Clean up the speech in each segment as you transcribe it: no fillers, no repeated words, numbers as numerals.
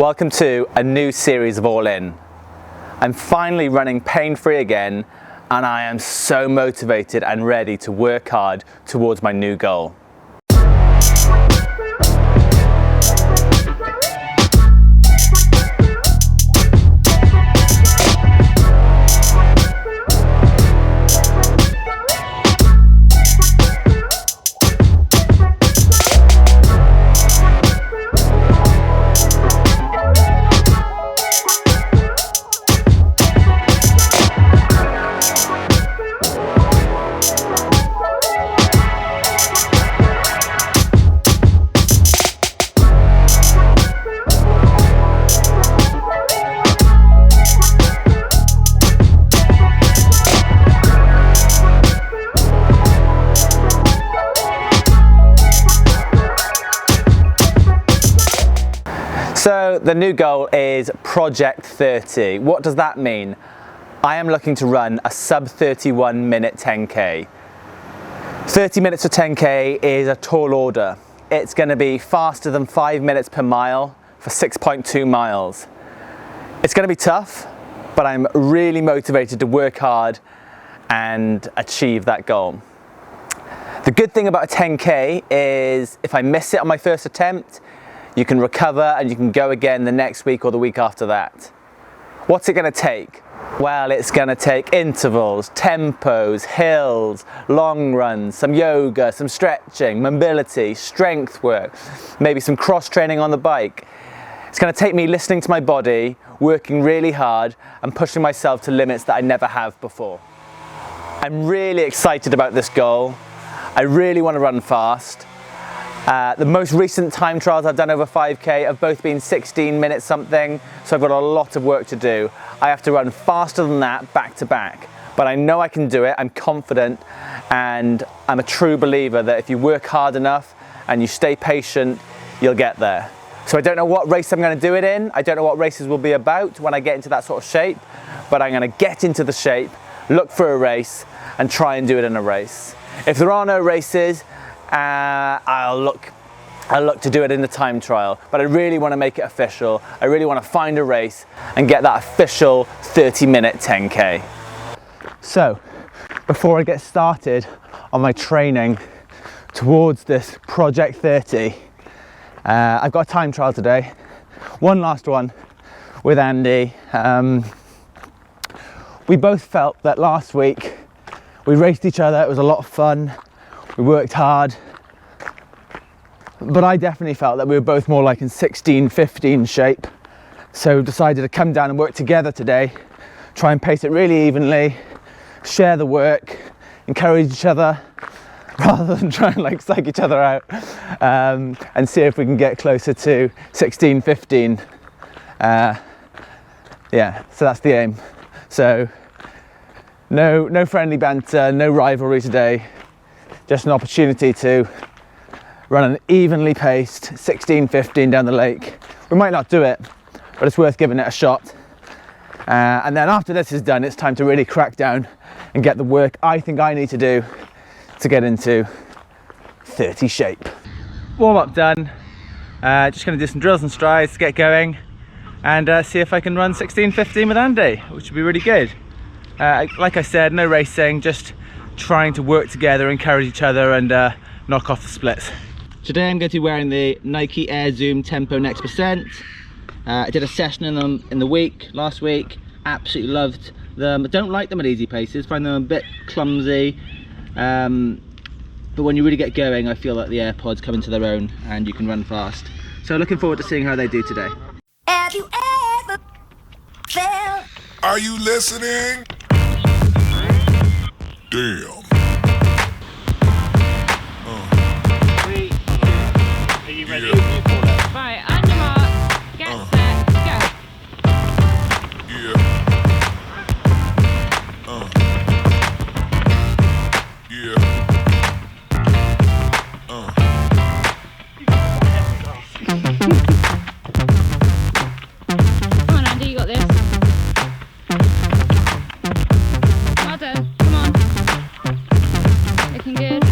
Welcome to a new series of All In. I'm finally running pain-free again, and I am so motivated and ready to work hard towards my new goal. So the new goal is Project 30. What does that mean? I am looking to run a sub 31 minute 10K. 30 minutes for 10K is a tall order. It's going to be faster than 5 minutes per mile for 6.2 miles. It's going to be tough, but I'm really motivated to work hard and achieve that goal. The good thing about a 10K is if I miss it on my first attempt, you can recover and you can go again the next week or the week after that. What's it going to take? Well, it's going to take intervals, tempos, hills, long runs, some yoga, some stretching, mobility, strength work, maybe some cross training on the bike. It's going to take me listening to my body, working really hard and pushing myself to limits that I never have before. I'm really excited about this goal. I really want to run fast. The most recent time trials I've done over 5K have both been 16 minutes something, so I've got a lot of work to do. I have to run faster than that back to back, but I know I can do it, I'm confident, and I'm a true believer that if you work hard enough and you stay patient, you'll get there. So I don't know what race I'm going to do it in, I don't know what races will be about when I get into that sort of shape, but I'm going to get into the shape, look for a race, and try and do it in a race. If there are no races, I'll look to do it in the time trial, but I really want to make it official. I really want to find a race and get that official 30-minute 10K. So, before I get started on my training towards this Project 30, I've got a time trial today. One last one with Andy. We both felt that last week we raced each other, it was a lot of fun. We worked hard, but I definitely felt that we were both more like in 16-15 shape. So decided to come down and work together today, try and pace it really evenly, share the work, encourage each other, rather than try and like psych each other out, and see if we can get closer to 16-15. Yeah, so that's the aim. So no friendly banter, no rivalry today. Just an opportunity to run an evenly paced 16-15 down the lake. We might not do it, but it's worth giving it a shot. And then after this is done, it's time to really crack down and get the work I think I need to do to get into 30 shape. Warm up done. Just going to do some drills and strides to get going and see if I can run 16-15 with Andy, which would be really good. Like I said, no racing, just trying to work together, encourage each other and knock off the splits. Today I'm going to be wearing the Nike Air Zoom Tempo Next Percent. I did a session in them in the week, last week, absolutely loved them. I don't like them at easy paces, find them a bit clumsy, but when you really get going I feel like the AirPods come into their own and you can run fast. So looking forward to seeing how they do today. Have you ever felt? Are you listening? Damn. Are you ready? Yeah. Right, on your mark, get set, go. Yeah. Yeah. Come on, Andy, you got this. Well done, come on. Looking good.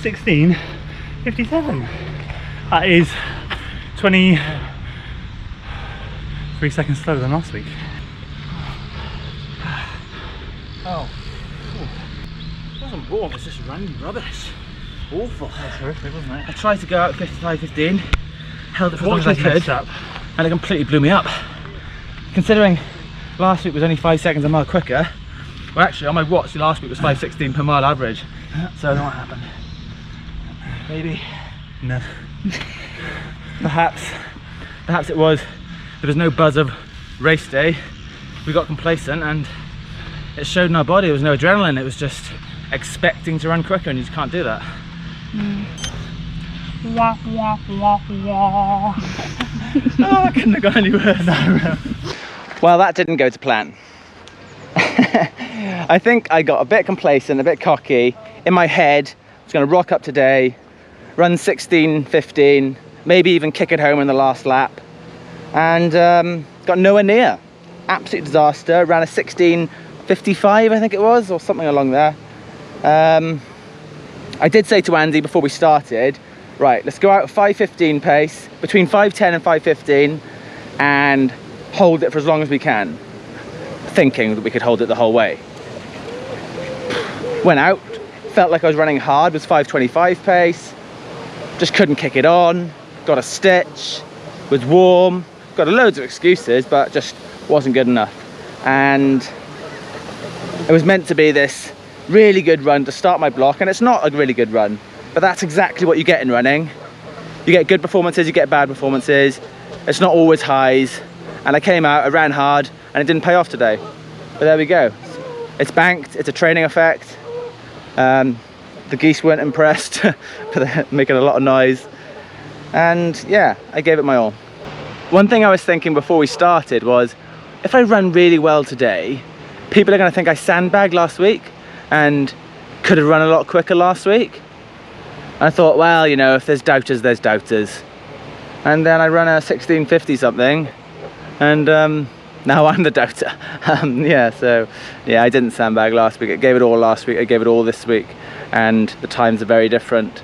16:57. That is 23 seconds slower than last week. Oh. It wasn't warm, it's just random rubbish. Awful. That's horrific, wasn't it? I tried to go out 55:15, held it for as long as I Watch this could, up. and it completely blew me up. Considering last week was only 5 seconds a mile quicker, well actually on my watch last week was 5:16 per mile average, so I don't know what happened. Maybe. No. Perhaps it was, there was no buzz of race day, we got complacent and it showed in our body, there was no adrenaline, it was just expecting to run quicker and you just can't do that. Oh, I couldn't have gone any worse. No. Well, that didn't go to plan. I think I got a bit complacent, a bit cocky. In my head, I was going to rock up today, run 16:15, maybe even kick it home in the last lap, and got nowhere near. Absolute disaster. Ran a 16:55, I think it was, or something along there. I did say to Andy before we started, right, let's go out at 5:15 pace, between 5:10 and 5:15, and hold it for as long as we can, thinking that we could hold it the whole way. Went out, felt like I was running hard, was 5:25 pace, just couldn't kick it on, got a stitch, was warm, got loads of excuses, but just wasn't good enough. And it was meant to be this really good run to start my block, and it's not a really good run, but that's exactly what you get in running. You get good performances, you get bad performances, it's not always highs, and I came out, I ran hard, and it didn't pay off today. But there we go. It's banked, it's a training effect. The geese weren't impressed, but they're making a lot of noise. And yeah, I gave it my all. One thing I was thinking before we started was, if I run really well today, people are gonna think I sandbagged last week and could have run a lot quicker last week. I thought, well, you know, if there's doubters, there's doubters. And then I run a 16:50 something, and now I'm the doubter. Yeah, so yeah, I didn't sandbag last week. I gave it all last week, I gave it all this week, and the times are very different.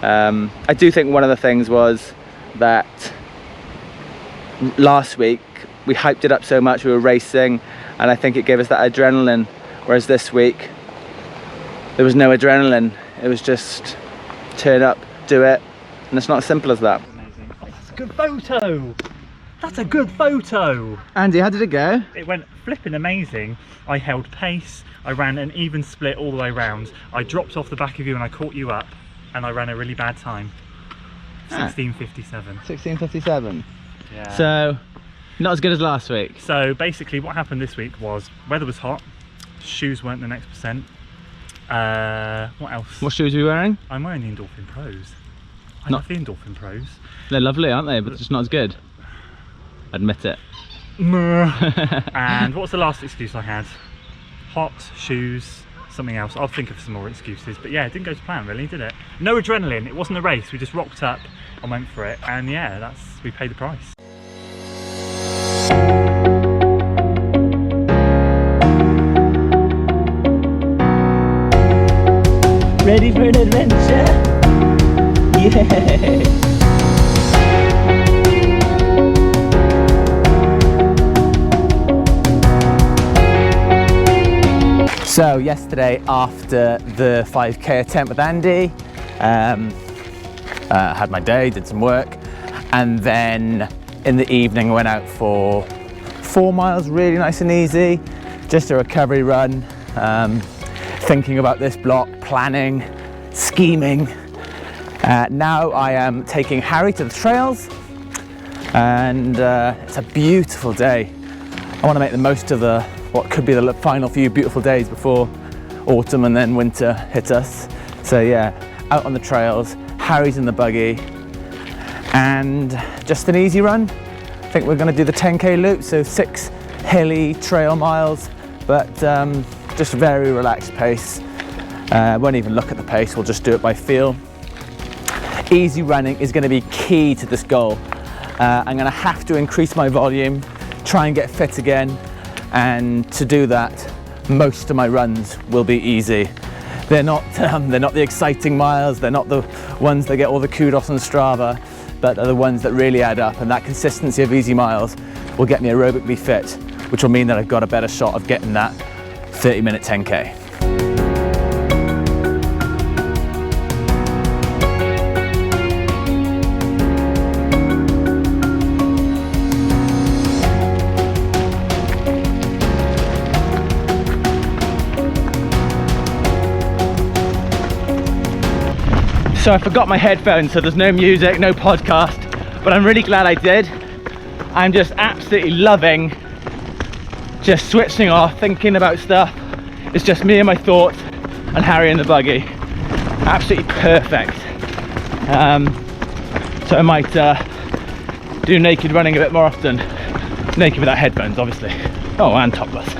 I do think one of the things was that last week we hyped it up so much, we were racing, and I think it gave us that adrenaline, whereas this week there was no adrenaline. It was just turn up, do it, and it's not as simple as that. Amazing. Oh, that's a good photo. That's a good photo. Andy, how did it go? It went flipping amazing. I held pace, I ran an even split all the way round. I dropped off the back of you and I caught you up, and I ran a really bad time. 16:57. 16:57. Yeah. So, not as good as last week. So basically what happened this week was, weather was hot, shoes weren't the next percent. What else? What shoes are you wearing? I'm wearing the Endorphin Pros. I Not- love the Endorphin Pros. They're lovely, aren't they? But just not as good. Admit it. And what was the last excuse I had? Hot, shoes, something else. I'll think of some more excuses. But yeah, it didn't go to plan really, did it? No adrenaline, it wasn't a race. We just rocked up and went for it. And yeah, we paid the price. Ready for an adventure? Yeah! So yesterday, after the 5k attempt with Andy, had my day, did some work, and then in the evening I went out for 4 miles, really nice and easy, just a recovery run, thinking about this block, planning, scheming. Now I am taking Harry to the trails, and it's a beautiful day. I want to make the most of what could be the final few beautiful days before autumn and then winter hit us. So yeah, out on the trails, Harry's in the buggy, and just an easy run. I think we're going to do the 10k loop, so 6 hilly trail miles, but just very relaxed pace. Won't even look at the pace, we'll just do it by feel. Easy running is going to be key to this goal. I'm going to have to increase my volume, try and get fit again, and to do that most of my runs will be easy. They're not the exciting miles, they're not the ones that get all the kudos on Strava, but are the ones that really add up, and that consistency of easy miles will get me aerobically fit, which will mean that I've got a better shot of getting that 30-minute 10K. So I forgot my headphones, so there's no music, no podcast, but I'm really glad I did. I'm just absolutely loving just switching off, thinking about stuff. It's just me and my thoughts and Harry in the buggy. Absolutely perfect. So I might do naked running a bit more often. Naked without headphones, obviously. Oh, and topless.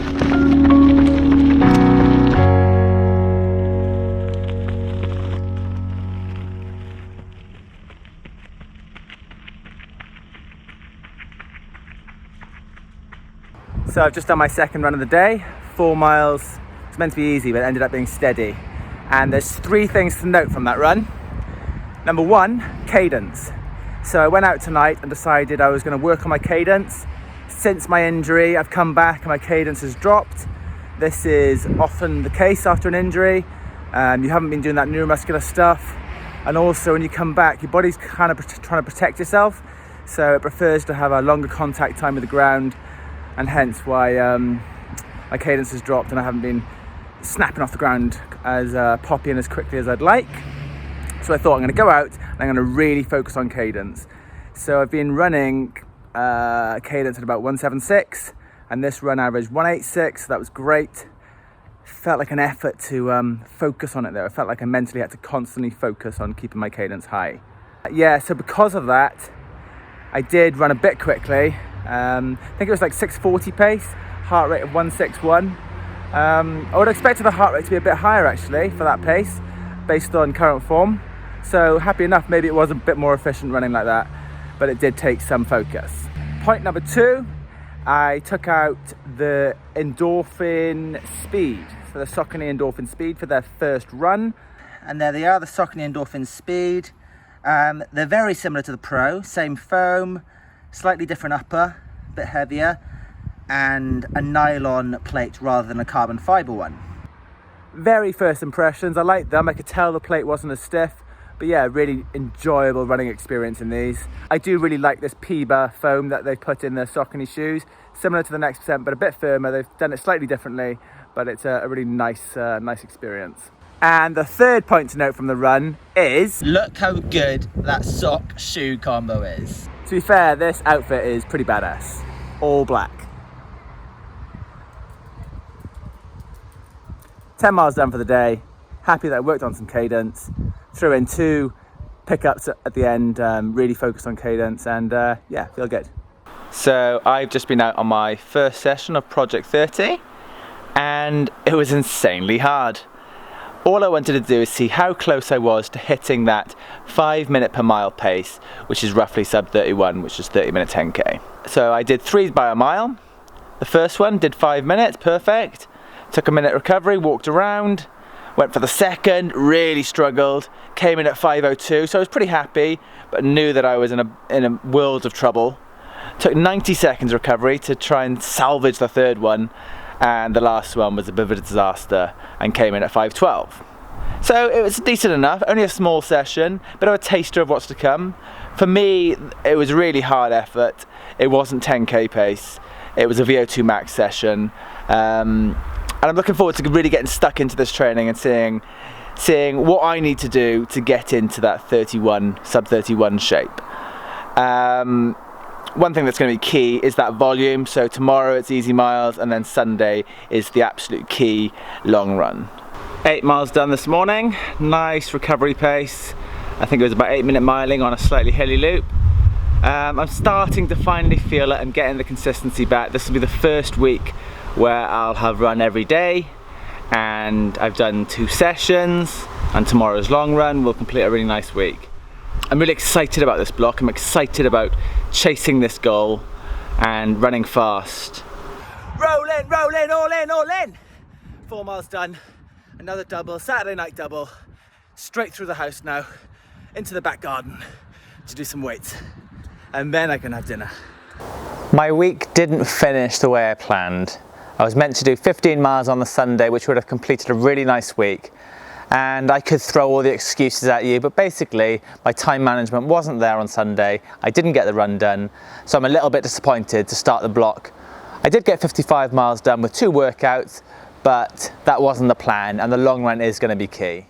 So I've just done my second run of the day, 4 miles. It's meant to be easy, but it ended up being steady. And there's 3 things to note from that run. Number 1, cadence. So I went out tonight and decided I was going to work on my cadence. Since my injury, I've come back and my cadence has dropped. This is often the case after an injury. You haven't been doing that neuromuscular stuff. And also when you come back, your body's kind of trying to protect yourself. So it prefers to have a longer contact time with the ground. And hence why my cadence has dropped and I haven't been snapping off the ground as poppy and as quickly as I'd like. So I thought I'm going to go out and I'm going to really focus on cadence. So I've been running cadence at about 176 and this run averaged 186, so that was great. Felt like an effort to focus on it there. I felt like I mentally had to constantly focus on keeping my cadence high. Yeah, so because of that, I did run a bit quickly. I think it was like 6:40 pace, heart rate of 161. I would have expected the heart rate to be a bit higher actually for that pace based on current form. So happy enough, maybe it was a bit more efficient running like that, but it did take some focus. Point number 2, I took out the endorphin speed, for the Saucony endorphin speed for their first run. And there they are, the Saucony endorphin speed. They're very similar to the Pro, same foam, slightly different upper, a bit heavier, and a nylon plate rather than a carbon fibre one. Very first impressions, I liked them. I could tell the plate wasn't as stiff, but yeah, really enjoyable running experience in these. I do really like this PIBA foam that they've put in their Saucony shoes, similar to the Next Percent, but a bit firmer. They've done it slightly differently, but it's a really nice experience. And the third point to note from the run is, look how good that sock shoe combo is. To be fair, this outfit is pretty badass. All black. 10 miles done for the day. Happy that I worked on some cadence. Threw in 2 pickups at the end, really focused on cadence, and yeah, feel good. So I've just been out on my first session of Project 30 and it was insanely hard. All I wanted to do is see how close I was to hitting that 5 minute per mile pace, which is roughly sub 31, which is 30-minute 10K. So I did 3 by a mile. The first one did 5 minutes, perfect. Took a minute recovery, walked around. Went for the second, really struggled. Came in at 5:02, so I was pretty happy, but knew that I was in a world of trouble. Took 90 seconds recovery to try and salvage the third one. And the last one was a bit of a disaster and came in at 5:12. So it was decent enough, only a small session, bit of a taster of what's to come. For me, it was a really hard effort. It wasn't 10K pace, it was a VO2 max session. And I'm looking forward to really getting stuck into this training and seeing what I need to do to get into that sub 31 shape. One thing that's going to be key is that volume. So tomorrow it's easy miles and then Sunday is the absolute key long run. 8 miles done this morning, nice recovery pace. I think it was about 8-minute miling on a slightly hilly loop. I'm starting to finally feel it and getting the consistency back. This will be the first week where I'll have run every day, and I've done 2 sessions, and tomorrow's long run will complete a really nice week. I'm really excited about this block. I'm excited about chasing this goal and running fast. Roll in, all in, all in. 4 miles done. Another double, Saturday night double. Straight through the house now, into the back garden to do some weights. And then I can have dinner. My week didn't finish the way I planned. I was meant to do 15 miles on the Sunday, which would have completed a really nice week. And I could throw all the excuses at you, but basically my time management wasn't there on Sunday. I didn't get the run done, so I'm a little bit disappointed to start the block. I did get 55 miles done with 2 workouts, but that wasn't the plan, and the long run is going to be key.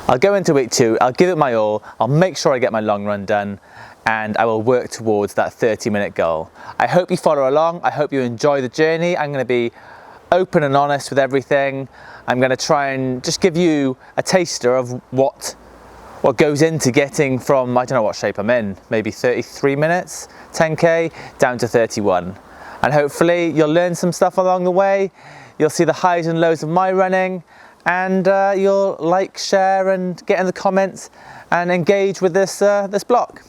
I'll go into week 2, I'll give it my all, I'll make sure I get my long run done, and I will work towards that 30-minute goal. I hope you follow along, I hope you enjoy the journey. I'm going to be open and honest with everything. I'm going to try and just give you a taster of what goes into getting from, I don't know what shape I'm in, maybe 33 minutes, 10k, down to 31. And hopefully you'll learn some stuff along the way. You'll see the highs and lows of my running, and you'll like, share and get in the comments and engage with this block.